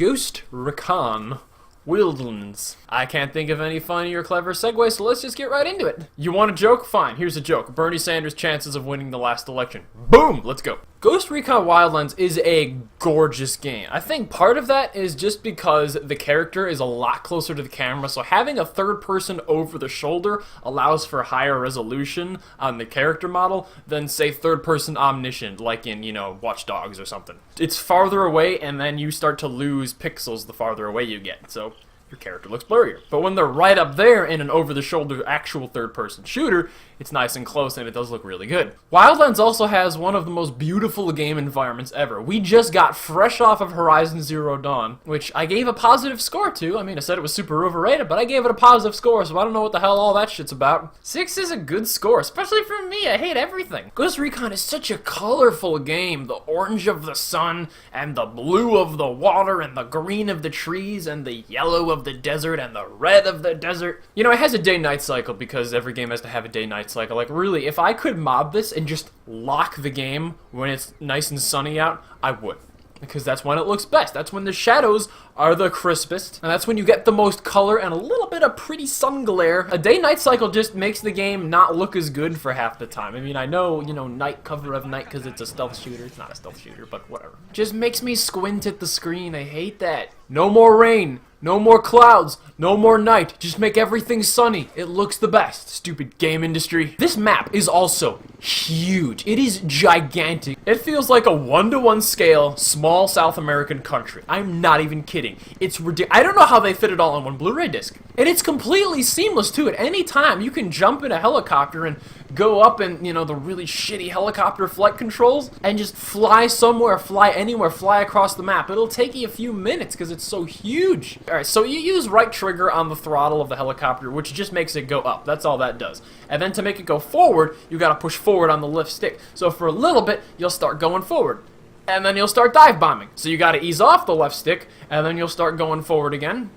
Ghost Recon Wildlands. I can't think of any funny or clever segue, so let's just get right into it. You want a joke? Fine, here's a joke. Bernie Sanders' chances of winning the last election. Boom! Let's go. Ghost Recon Wildlands is a gorgeous game. I think part of that is just because the character is a lot closer to the camera, so having a third person over the shoulder allows for higher resolution on the character model than, say, third person omniscient, like in, Watch Dogs or something. It's farther away, and then you start to lose pixels the farther away you get, so your character looks blurrier. But when they're right up there in an over-the-shoulder actual third-person shooter, it's nice and close and it does look really good. Wildlands also has one of the most beautiful game environments ever. We just got fresh off of Horizon Zero Dawn, which I gave a positive score to. I mean, I said it was super overrated, but I gave it a positive score, so I don't know what the hell all that shit's about. 6 is a good score, especially for me. I hate everything. Ghost Recon is such a colorful game. The orange of the sun, and the blue of the water, and the green of the trees, and the yellow of the desert, and the red of the desert. It has a day-night cycle because every game has to have a day-night cycle. Like, really, if I could mod this and just lock the game when it's nice and sunny out, I would. Because that's when it looks best. That's when the shadows are the crispest. And that's when you get the most color and a little bit of pretty sun glare. A day-night cycle just makes the game not look as good for half the time. I mean, I know, night cover of night because it's a stealth shooter. It's not a stealth shooter, but whatever. Just makes me squint at the screen. I hate that. No more rain. No more clouds, no more night, just make everything sunny. It looks the best, stupid game industry. This map is also huge. It is gigantic. It feels like a 1-to-1 scale, small South American country. I'm not even kidding. It's ridiculous. I don't know how they fit it all on one Blu-ray disc. And it's completely seamless too. At any time, you can jump in a helicopter and go up in, the really shitty helicopter flight controls and just fly somewhere, fly anywhere, fly across the map. It'll take you a few minutes because it's so huge. Alright, so you use right trigger on the throttle of the helicopter, which just makes it go up. That's all that does. And then to make it go forward, you gotta push forward on the left stick. So for a little bit, you'll start going forward. And then you'll start dive bombing. So you gotta ease off the left stick, and then you'll start going forward again.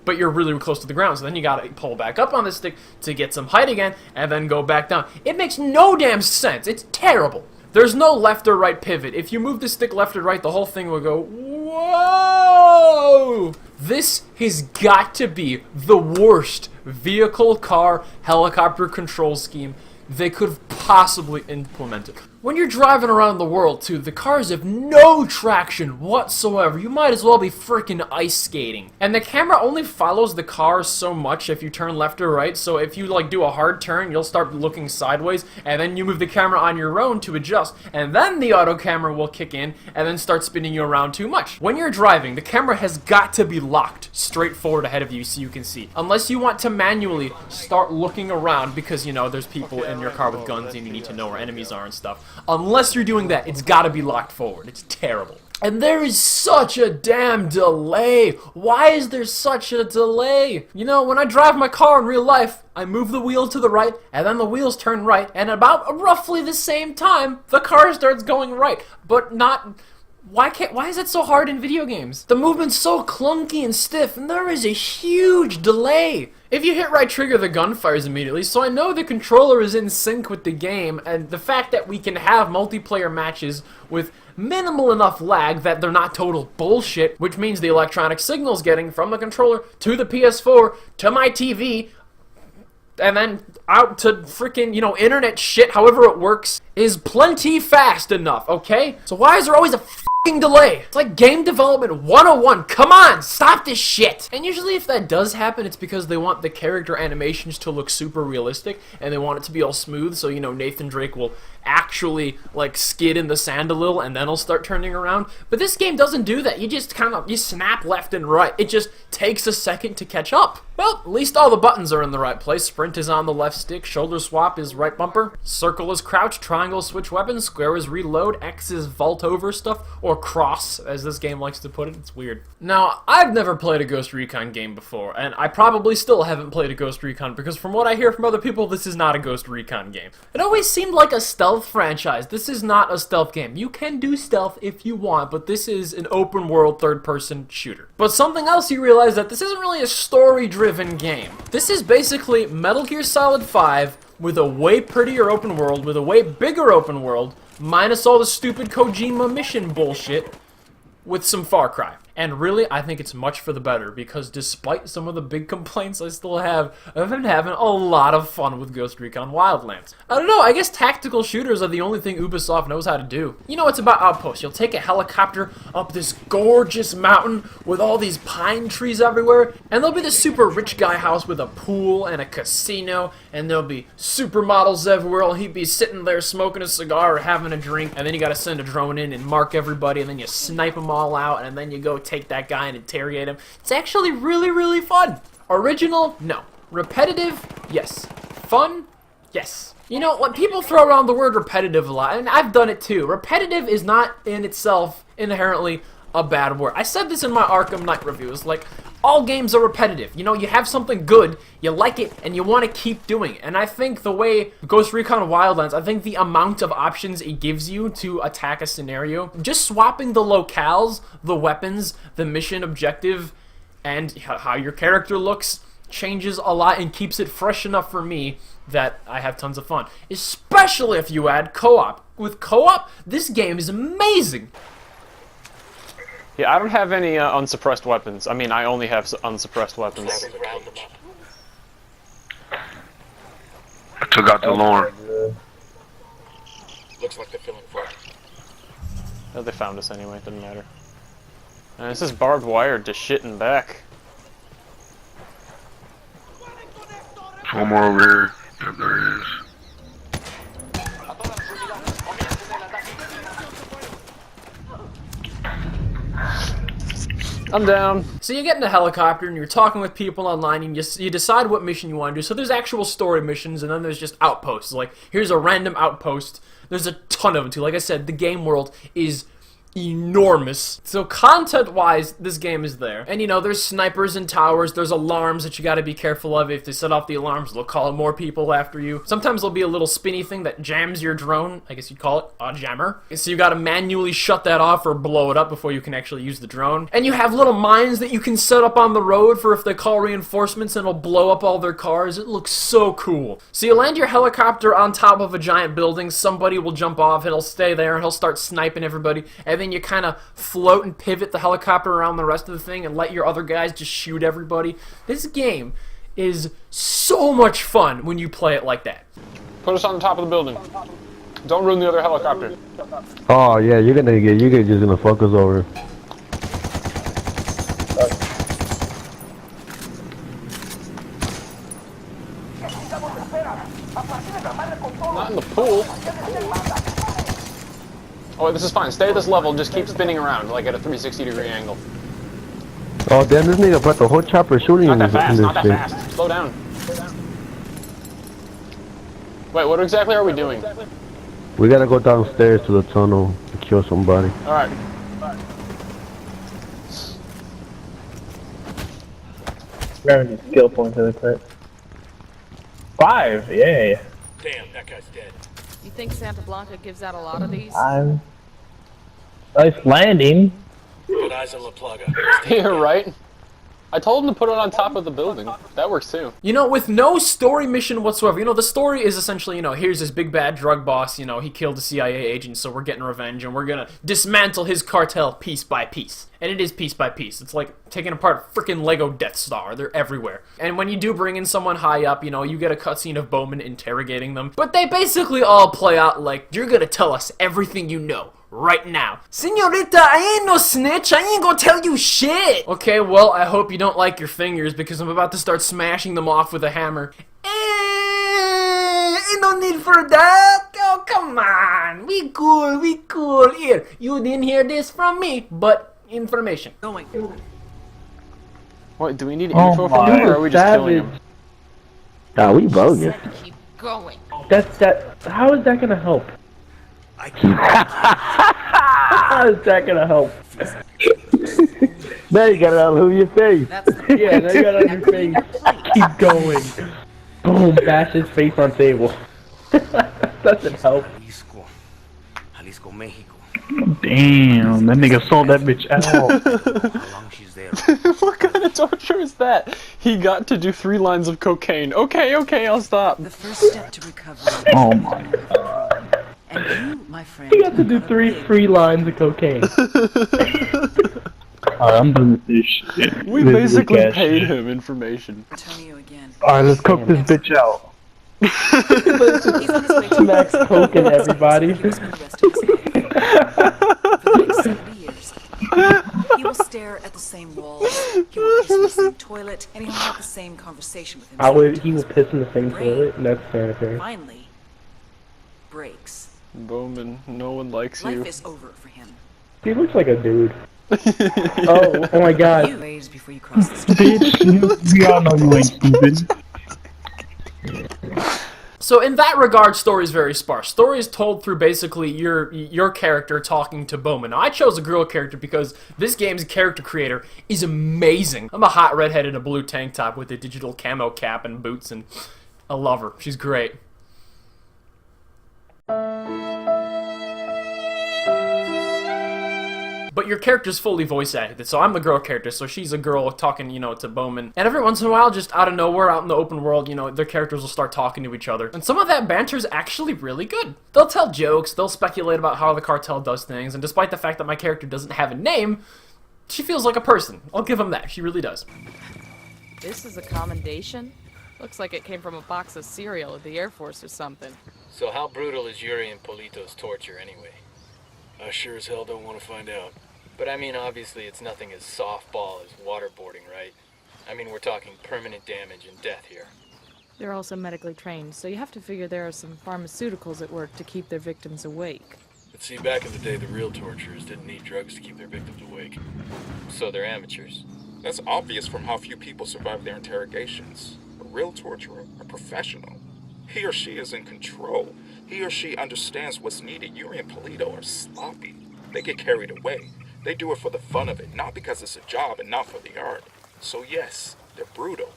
But you're really close to the ground, so then you gotta pull back up on the stick to get some height again, and then go back down. It makes no damn sense. It's terrible. There's no left or right pivot. If you move the stick left or right, the whole thing will go, whoa! This has got to be the worst vehicle, car, helicopter control scheme they could have possibly implemented. When you're driving around the world, too, the cars have no traction whatsoever. You might as well be freaking ice skating. And the camera only follows the cars so much if you turn left or right, so if you, do a hard turn, you'll start looking sideways, and then you move the camera on your own to adjust, and then the auto camera will kick in, and then start spinning you around too much. When you're driving, the camera has got to be locked straight forward ahead of you so you can see. Unless you want to manually start looking around because, there's people in your car with guns and you need to know where enemies are and stuff. Unless you're doing that, it's gotta be locked forward. It's terrible. And there is such a damn delay. Why is there such a delay? When I drive my car in real life, I move the wheel to the right, and then the wheels turn right, and about roughly the same time, the car starts going right. But not... Why is it so hard in video games? The movement's so clunky and stiff, and there is a huge delay. If you hit right trigger, the gun fires immediately, so I know the controller is in sync with the game, and the fact that we can have multiplayer matches with minimal enough lag that they're not total bullshit, which means the electronic signal's getting from the controller to the PS4 to my TV, and then out to freaking, internet shit, however it works, is plenty fast enough, okay? So why is there always a f***ing delay? It's like game development 101. Come on, stop this shit! And usually if that does happen, it's because they want the character animations to look super realistic, and they want it to be all smooth, so, Nathan Drake will actually, skid in the sand a little, and then he'll start turning around. But this game doesn't do that. You just you snap left and right. It just takes a second to catch up. Well, at least all the buttons are in the right place. Sprint is on the left stick, shoulder swap is right bumper, circle is crouch, triangle switch weapons, square is reload, X is vault over stuff, or cross, as this game likes to put it. It's weird. Now, I've never played a Ghost Recon game before, and I probably still haven't played a Ghost Recon, because from what I hear from other people, this is not a Ghost Recon game. It always seemed like a stealth franchise. This is not a stealth game. You can do stealth if you want, but this is an open world third-person shooter. But something else you realize that this isn't really a story-driven game. This is basically Metal Gear Solid 5 with a way prettier open world, with a way bigger open world, minus all the stupid Kojima mission bullshit, with some Far Cry. And really, I think it's much for the better, because despite some of the big complaints I still have, I've been having a lot of fun with Ghost Recon Wildlands. I don't know, I guess tactical shooters are the only thing Ubisoft knows how to do. You know, it's about outposts. You'll take a helicopter up this gorgeous mountain with all these pine trees everywhere, and there'll be this super rich guy house with a pool and a casino, and there'll be supermodels everywhere, and he'd be sitting there smoking a cigar or having a drink, and then you gotta send a drone in and mark everybody, and then you snipe them all out, and then you go take that guy and interrogate him. It's actually really, really fun. Original? No. Repetitive? Yes. Fun? Yes. You know, when people throw around the word repetitive a lot, and I've done it too, repetitive is not in itself inherently a bad word. I said this in my Arkham Knight reviews, like, all games are repetitive. You know, you have something good, you like it, and you want to keep doing it. And I think the way Ghost Recon Wildlands, I think the amount of options it gives you to attack a scenario, just swapping the locales, the weapons, the mission objective, and how your character looks changes a lot and keeps it fresh enough for me that I have tons of fun. Especially if you add co-op. With co-op, this game is amazing. Yeah, I don't have any unsuppressed weapons. I mean, I only have unsuppressed weapons. I took out the alarm. Looks like they're feeling far. Oh, they found us anyway, doesn't matter. And this is barbed wire to shit and back. One more over here. Yep, there is. I'm down. So you get in a helicopter and you're talking with people online and you decide what mission you want to do. So there's actual story missions and then there's just outposts. Like, here's a random outpost. There's a ton of them too. Like I said, the game world is enormous. So content-wise, this game is there. And you know, there's snipers and towers, there's alarms that you gotta be careful of. If they set off the alarms, they'll call more people after you. Sometimes there'll be a little spinny thing that jams your drone. I guess you'd call it a jammer. So you gotta manually shut that off or blow it up before you can actually use the drone. And you have little mines that you can set up on the road for if they call reinforcements and it'll blow up all their cars. It looks so cool. So you land your helicopter on top of a giant building, somebody will jump off, he'll stay there, and he'll start sniping everybody, and then you kind of float and pivot the helicopter around the rest of the thing and let your other guys just shoot everybody. This game is so much fun when you play it like that. Put us on the top of the building. Don't ruin the other helicopter. Oh yeah, you're just gonna fuck us over. Not in the pool. Oh, this is fine. Stay at this level. Just keep spinning around, like at a 360-degree angle. Oh damn, this nigga brought the whole chopper shooting Not in that this, fast. in Not this that shit. fast. Slow down. Wait, what exactly are we doing? We gotta go downstairs to the tunnel to kill somebody. All right. Grabbing these skill points really quick. 5, yay. Damn, that guy's dead. You think Santa Blanca gives out a lot of these? I'm... Nice landing. Good eyes on La Plaga. You're right. I told him to put it on top of the building. That works too. You know, with no story mission whatsoever. You know, the story is essentially, you know, here's this big bad drug boss, you know, he killed a CIA agent, so we're getting revenge, and we're gonna dismantle his cartel piece by piece. And it is piece by piece. It's like taking apart frickin' Lego Death Star. They're everywhere. And when you do bring in someone high up, you know, you get a cutscene of Bowman interrogating them. But they basically all play out like, you're gonna tell us everything you know. Right now. Senorita, I ain't no snitch. I ain't gonna tell you shit. Okay, well, I hope you don't like your fingers because I'm about to start smashing them off with a hammer. Ain't no need for that. Oh, come on. We cool, we cool. Here, you didn't hear this from me, but information. What, do we need info from him, or are we just killing him? Nah, we bogus. Keep going. How is that gonna help? How is that gonna help? Now you got it all over your face. Yeah, now you got it on your face. Keep going. Boom, bash his face on table. Doesn't help. Jalisco, Mexico. Damn, that nigga sold that bitch out. How long she's there? What kind of torture is that? He got to do 3 lines of cocaine. Okay, I'll stop. The first step to recovery. Oh my. And you, my friend, He got to do 3 free lines of cocaine. Alright, I'm done with this shit. We This basically weak-ass paid shit. him information. Antonio again. Alright, let's cook this bitch out. He's on his way to Max poking everybody. For the next 70 years. He will stare at the same walls. He will piss in the same toilet, and he'll have the same conversation with himself. He will piss in the same toilet, and that's sanitary. Finally, breaks. Bowman, no one likes Life you. is over for him. He looks like a dude. Oh my god. You ways before you cross the street. Bitch, we all know you ain't stupid. So in that regard, story is very sparse. Story is told through basically your character talking to Bowman. Now, I chose a girl character because this game's character creator is amazing. I'm a hot redhead in a blue tank top with a digital camo cap and boots, and I love her. She's great. But your character's fully voice acted, so I'm the girl character, so she's a girl talking, you know, to Bowman. And every once in a while, just out of nowhere, out in the open world, you know, their characters will start talking to each other. And some of that banter's actually really good. They'll tell jokes, they'll speculate about how the cartel does things, and despite the fact that my character doesn't have a name, she feels like a person. I'll give them that, she really does. This is a commendation? Looks like it came from a box of cereal at the Air Force or something. So how brutal is Yuri and Polito's torture anyway? I sure as hell don't want to find out. But I mean, obviously it's nothing as softball as waterboarding, right? I mean, we're talking permanent damage and death here. They're also medically trained, so you have to figure there are some pharmaceuticals at work to keep their victims awake. But see, back in the day, the real torturers didn't need drugs to keep their victims awake. So they're amateurs. That's obvious from how few people survive their interrogations. A real torturer, a professional. He or she is in control. He or she understands what's needed. Yuri and Polito are sloppy. They get carried away. They do it for the fun of it, not because it's a job and not for the art. So yes, they're brutal,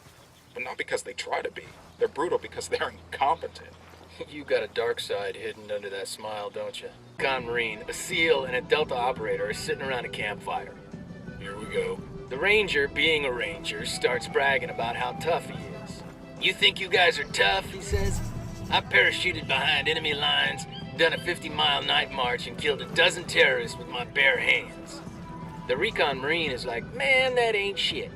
but not because they try to be. They're brutal because they're incompetent. You got a dark side hidden under that smile, don't you? Recon Marine, a SEAL, and a Delta operator are sitting around a campfire. Here we go. The Ranger, being a Ranger, starts bragging about how tough he is. You think you guys are tough, he says? I parachuted behind enemy lines, done a 50-mile night march, and killed a dozen terrorists with my bare hands. The Recon Marine is like, man, that ain't shit.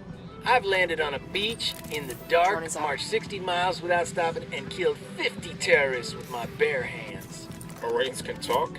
I've landed on a beach in the dark, marched 60 miles without stopping, and killed 50 terrorists with my bare hands. Marines can talk?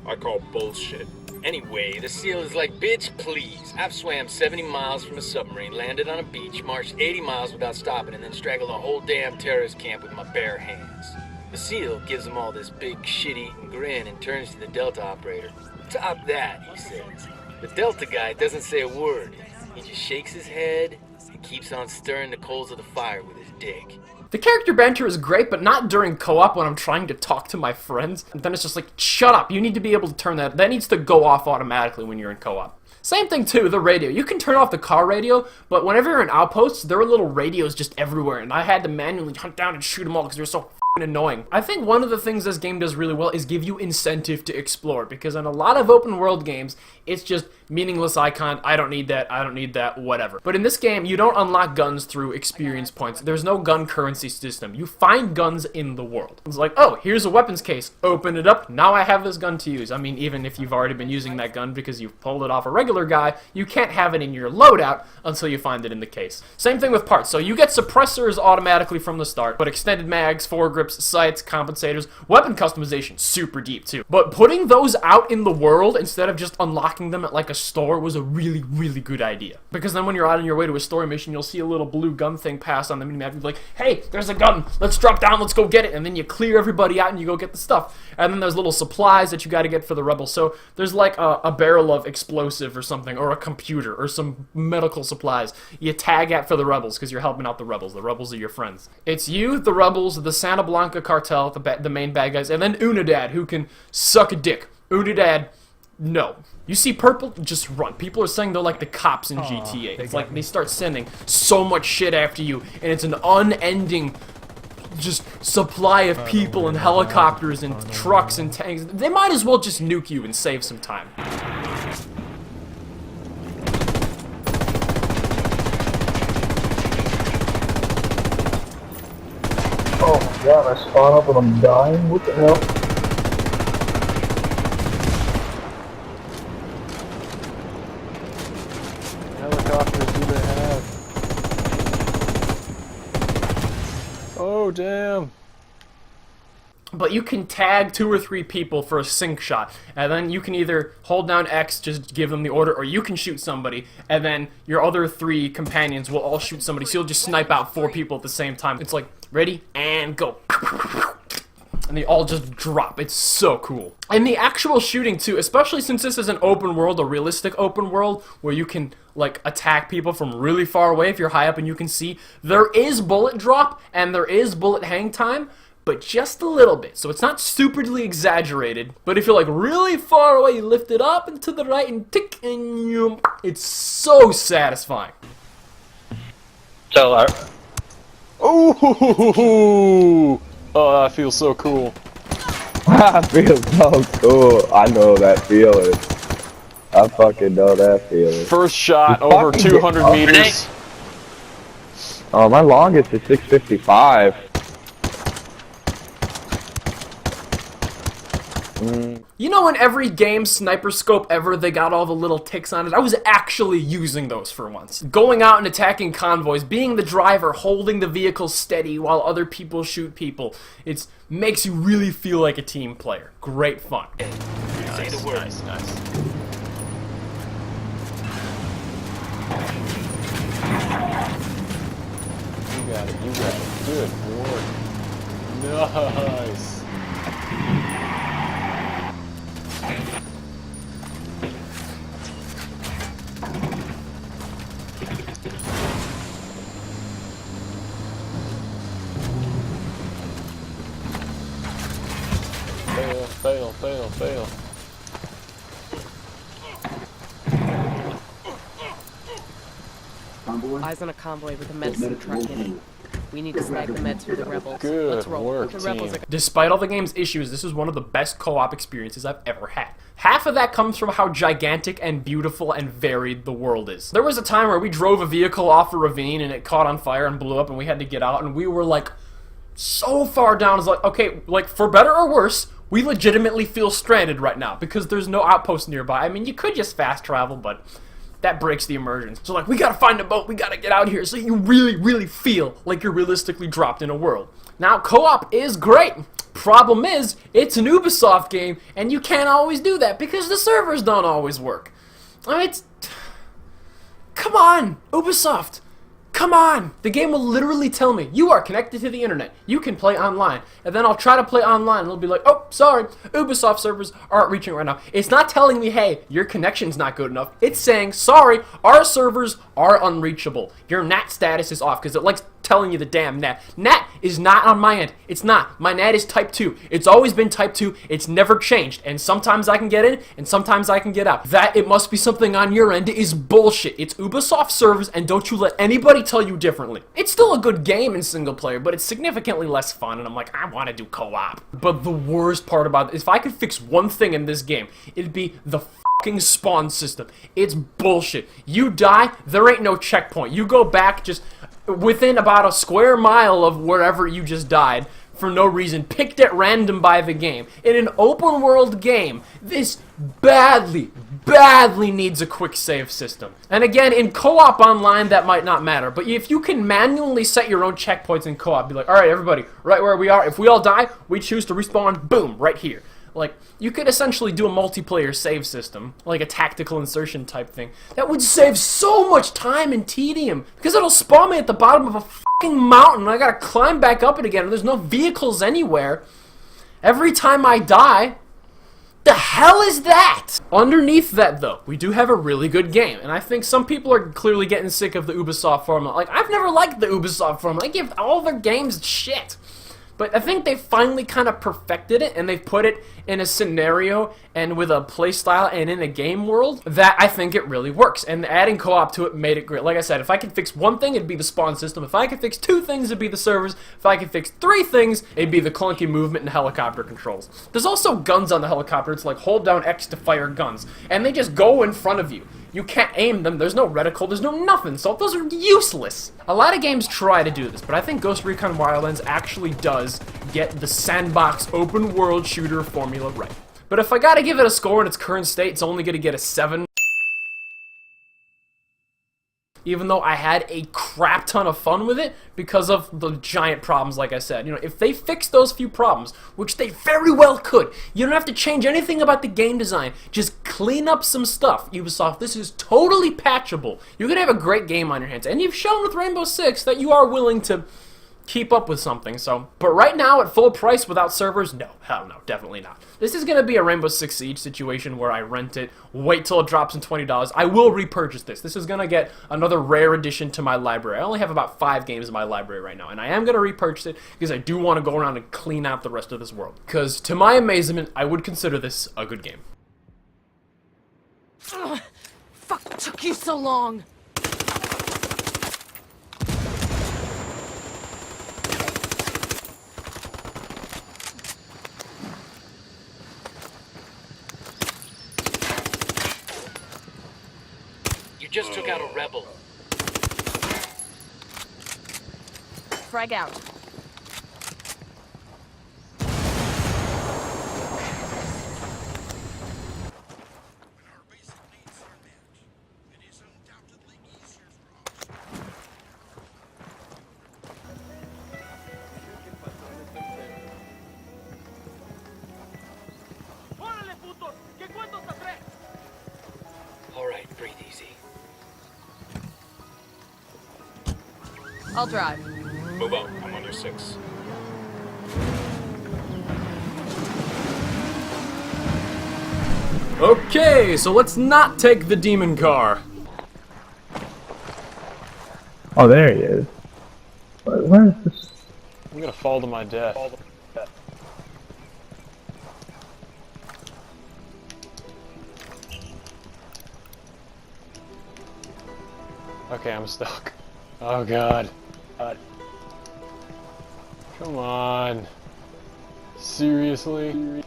I call bullshit. Anyway, the SEAL is like, bitch, please. I've swam 70 miles from a submarine, landed on a beach, marched 80 miles without stopping, and then strangled a whole damn terrorist camp with my bare hands. The SEAL gives them all this big shit-eating grin and turns to the Delta operator. Top that, he says. The Delta guy doesn't say a word. He just shakes his head and keeps on stirring the coals of the fire with his dick. The character banter is great, but not during co-op when I'm trying to talk to my friends. And then it's just like, shut up, you need to be able to turn that. That needs to go off automatically when you're in co-op. Same thing too, the radio. You can turn off the car radio, but whenever you're in outposts, there are little radios just everywhere, and I had to manually hunt down and shoot them all because they're so annoying. I think one of the things this game does really well is give you incentive to explore, because in a lot of open world games, it's just meaningless icon, I don't need that, whatever. But in this game, you don't unlock guns through experience points. There's no gun currency system. You find guns in the world. It's like, oh, here's a weapons case. Open it up, now I have this gun to use. I mean, even if you've already been using that gun because you've pulled it off a regular guy, you can't have it in your loadout until you find it in the case. Same thing with parts. So you get suppressors automatically from the start, but extended mags, foregrips, sights, compensators, weapon customization, super deep too. But putting those out in the world instead of just unlocking them at like a store was a really, really good idea. Because then when you're out on your way to a story mission, you'll see a little blue gun thing pass on the minimap. You'll be like, hey, there's a gun, let's drop down, let's go get it. And then you clear everybody out and you go get the stuff. And then there's little supplies that you gotta get for the rebels. So there's like a barrel of explosive or something, or a computer, or some medical supplies you tag at for the rebels because you're helping out the rebels. The rebels are your friends. It's you, the rebels, the Santa Blanca cartel, the main bad guys, and then Unidad, who can suck a dick. Unidad, no. You see purple, just run. People are saying they're like the cops in GTA. It's like they start sending so much shit after you, and it's an unending just supply of people and helicopters and trucks and tanks. They might as well just nuke you and save some time. Oh my god, I spawn up and I'm dying? What the hell? Oh, damn. But you can tag 2 or 3 people for a sync shot, and then you can either hold down X, just give them the order, or you can shoot somebody, and then your other 3 companions will all shoot somebody, so you'll just snipe out 4 people at the same time. It's like, ready, and go. And they all just drop. It's so cool. And the actual shooting, too, especially since this is an open world, a realistic open world, where you can, like, attack people from really far away if you're high up and you can see, there is bullet drop, and there is bullet hang time, but just a little bit. So it's not stupidly exaggerated, but if you're like really far away, you lift it up and to the right and tick and you, it's so satisfying. So, Oh, oh, that feels so cool. I feel so cool. I know that feeling. I fucking know that feeling. First shot You over fucking 200 get- meters. Oh, my longest is 655. You know, in every game sniper scope ever, they got all the little ticks on it? I was actually using those for once. Going out and attacking convoys, being the driver, holding the vehicle steady while other people shoot people. It makes you really feel like a team player. Great fun. Say the word. Nice, nice. You got it, you got it. Good work. Nice. Fail, fail, fail, fail. Eyes on a convoy with a medicine truck in it. We need to snag the meds for the rebels. Good Let's roll. work, The rebels team. are Despite all the game's issues, this is one of the best co-op experiences I've ever had. Half of that comes from how gigantic and beautiful and varied the world is. There was a time where we drove a vehicle off a ravine and it caught on fire and blew up and we had to get out and we were like so far down. It's like, okay, like for better or worse, we legitimately feel stranded right now because there's no outpost nearby. I mean, you could just fast travel, but that breaks the immersion. So like, we gotta find a boat, we gotta get out here, so you really, really feel like you're realistically dropped in a world. Now, co-op is great. Problem is, it's an Ubisoft game, and you can't always do that because the servers don't always work. I mean, come on, Ubisoft. Come on! The game will literally tell me, you are connected to the internet, you can play online, and then I'll try to play online, and it'll be like, oh, sorry, Ubisoft servers aren't reaching right now. It's not telling me, hey, your connection's not good enough. It's saying, sorry, our servers are unreachable. Your NAT status is off, because it likes telling you the damn NAT. NAT is not on my end. It's not. My NAT is type 2. It's always been type 2. It's never changed. And sometimes I can get in, and sometimes I can get out. That it must be something on your end is bullshit. It's Ubisoft servers, and don't you let anybody tell you differently. It's still a good game in single player, but it's significantly less fun, and I'm like, I want to do co-op. But the worst part about it, if I could fix one thing in this game, it'd be the fucking spawn system. It's bullshit. You die, there ain't no checkpoint. You go back just within about a square mile of wherever you just died for no reason, picked at random by the game. In an open world game, this badly needs a quick save system. And again, in co-op online, that might not matter, but if you can manually set your own checkpoints in co-op, be like, alright everybody, right where we are, if we all die, we choose to respawn, boom, right here. Like, you could essentially do a multiplayer save system, like a tactical insertion type thing. That would save so much time and tedium, because it'll spawn me at the bottom of a fucking mountain, and I gotta climb back up it again, and there's no vehicles anywhere. Every time I die, the hell is that? Underneath that, though, we do have a really good game, and I think some people are clearly getting sick of the Ubisoft formula. Like, I've never liked the Ubisoft formula. I give all their games shit. But I think they finally kind of perfected it, and they've put it in a scenario and with a playstyle and in a game world that I think it really works. And adding co-op to it made it great. Like I said, if I could fix one thing, it'd be the spawn system. If I could fix 2 things, it'd be the servers. If I could fix 3 things, it'd be the clunky movement and helicopter controls. There's also guns on the helicopter. It's like hold down X to fire guns, and they just go in front of you. You can't aim them, there's no reticle, there's no nothing, so those are useless. A lot of games try to do this, but I think Ghost Recon Wildlands actually does get the sandbox open world shooter formula right. But if I gotta give it a score in its current state, it's only gonna get a 7. even though I had a crap ton of fun with it because of the giant problems, like I said. You know, if they fix those few problems, which they very well could, you don't have to change anything about the game design. Just clean up some stuff. Ubisoft, this is totally patchable. You're going to have a great game on your hands. And you've shown with Rainbow Six that you are willing to keep up with something, so. But right now, at full price without servers, no. Hell no, definitely not. This is going to be a Rainbow Six Siege situation where I rent it, wait till it drops in $20. I will repurchase this. This is going to get another rare addition to my library. I only have about 5 games in my library right now, and I am going to repurchase it because I do want to go around and clean out the rest of this world. Because, to my amazement, I would consider this a good game. Ugh, fuck took you so long? You just took out a rebel. Frag out. All right, breathe easy. I'll drive. Move up. I'm on your 6. Okay, so let's not take the demon car. Oh, there he is. Where is this? I'm gonna fall to my death. Okay, I'm stuck. Oh god. Come on. Seriously?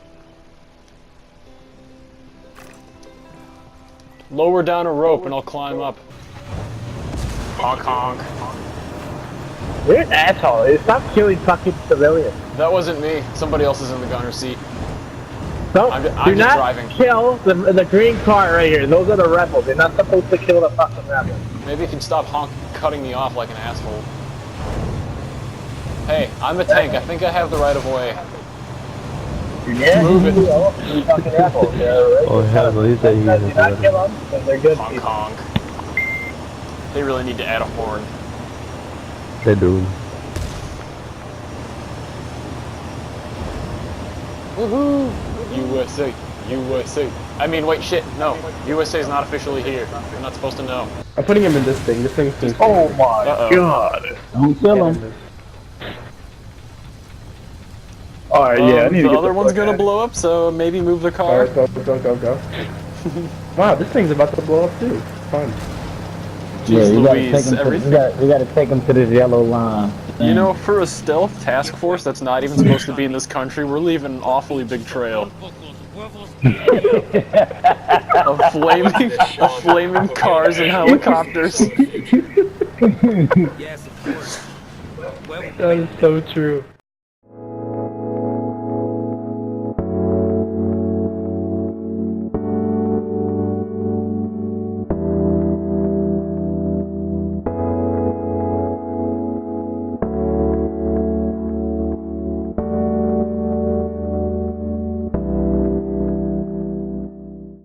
Lower down a rope and I'll climb up. Honk honk. You're an asshole. Stop killing fucking civilians. That wasn't me. Somebody else is in the gunner's seat. Don't, I'm do just not driving. kill the green car right here. Those are the rebels. You're not supposed to kill the fucking rebels. Maybe you can stop cutting me off like an asshole. Hey, I'm a tank. I think I have the right of way. Yeah, Move it. you fucking rebels. Yeah, right? Oh hell, he said he Do was not kill them, because they're good Honk people. honk. They really need to add a horn. They do. Woohoo! USA! USA! I mean, wait, shit, no. USA is not officially here. We're not supposed to know. I'm putting him in this thing. This thing's too Oh my god. Don't kill him. Alright, yeah, I need to the get other the one's fuck gonna out. blow up, so maybe move the car. Go. Wow, this thing's about to blow up too. Fun. Jeez Louise, everything. We gotta take him to this yellow line. You know, for a stealth task force that's not even supposed to be in this country, we're leaving an awfully big trail. of flaming cars and helicopters. That is so true.